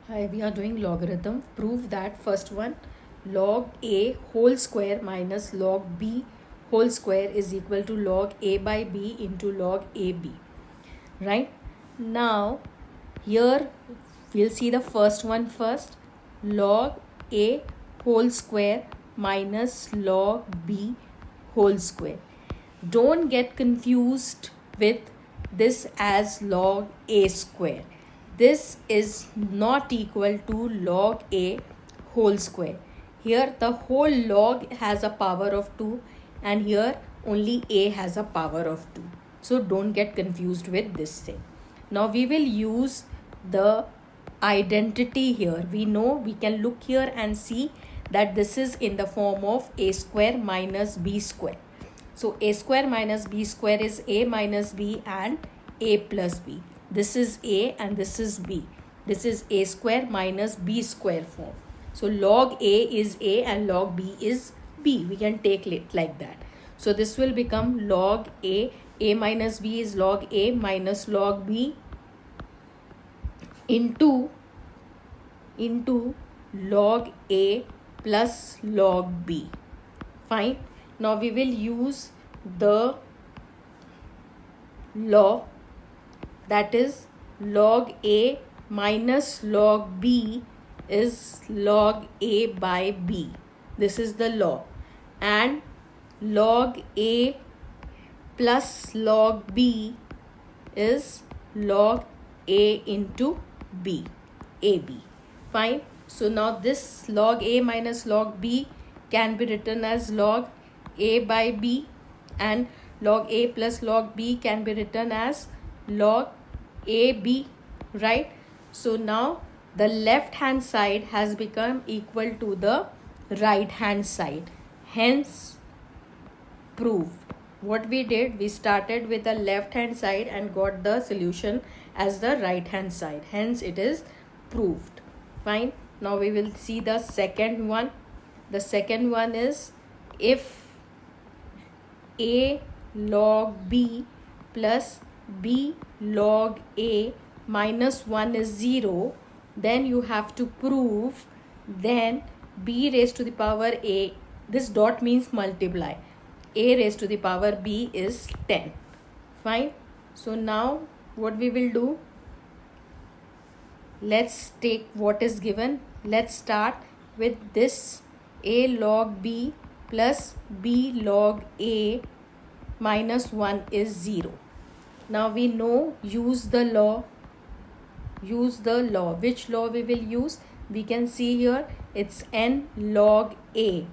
Hi, we are doing logarithm. Prove that first one, log a whole square minus log b whole square is equal to log a by b into log ab. Right? Now, here we'll see the first one first. Log a whole square minus log b whole square. Don't get confused with this as log a square. This is not equal to log a whole square. Here the whole log has a power of 2 and here only a has a power of 2. So don't get confused with this thing. Now we will use the identity here. We know we can look here and see that this is in the form of a square minus b square. So a square minus b square is a minus b and a plus b. This is a and this is b. This is a square minus b square form. So log a is a and log b is b. We can take it like that. So this will become log a. A minus b is log a minus log b into log a plus log b. Fine. Now we will use the law, that is log a minus log b is log a by b. This is the law. And log a plus log b is log a into b, ab. Fine. So now this log a minus log b can be written as log a by b, and log a plus log b can be written as log ab, right? So now the left hand side has become equal to the right hand side. Hence, proof. What we did, we started with the left hand side and got the solution as the right hand side. Hence, it is proved. Fine. Now we will see the second one. The second one is if a log b plus b log a minus 1 is 0, then you have to prove then b raised to the power a, this dot means multiply, a raised to the power b is 10. Fine. So now what we will do, let's take what is given. Let's start with this a log b plus b log a minus 1 is 0. Now we know, use the law. Which law we will use? We can see here it's n log a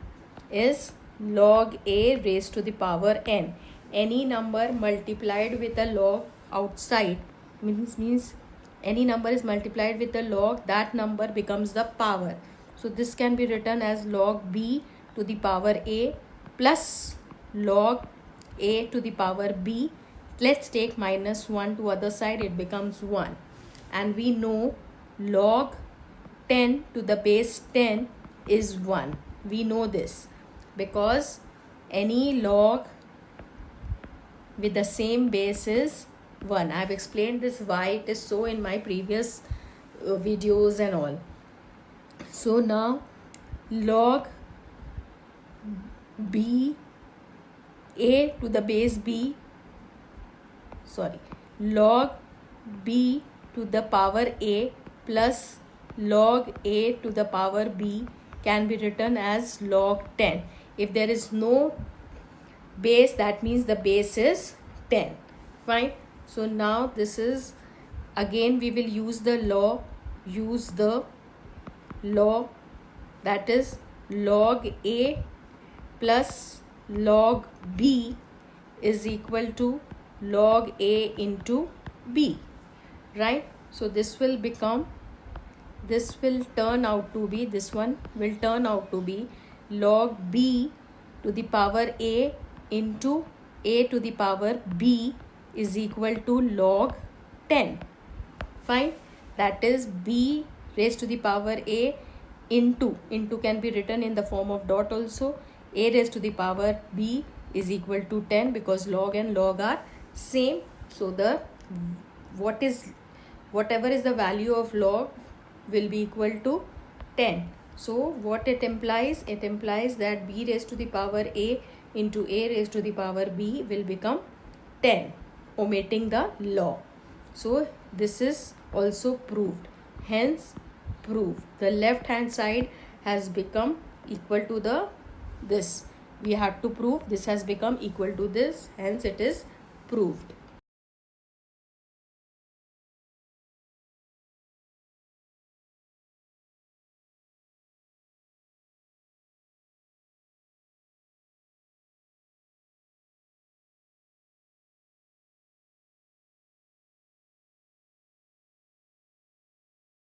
is log a raised to the power n. Any number multiplied with a log outside means any number is multiplied with a log, that number becomes the power. So this can be written as log b to the power a plus log a to the power b. Let's take minus 1 to other side, it becomes 1. And we know log 10 to the base 10 is 1. We know this because any log with the same base is 1. I have explained this why it is so in my previous videos and all. So now log b a to the base b, log b to the power a plus log a to the power b can be written as log 10. If there is no base, that means the base is 10. Fine. So now this is, again we will use the law, that is log a plus log b is equal to log a into b, right? So this will turn out to be, this one will turn out to be log b to the power a into a to the power b is equal to log 10. Fine. That is b raised to the power a into can be written in the form of dot also. A raised to the power b is equal to 10 because log and log are same. So the whatever is the value of log will be equal to 10. So what it implies? It implies that b raised to the power a into a raised to the power b will become 10, omitting the law. So this is also proved. Hence proved. The left hand side has become equal to the this. We have to prove this has become equal to this. Hence it is proved.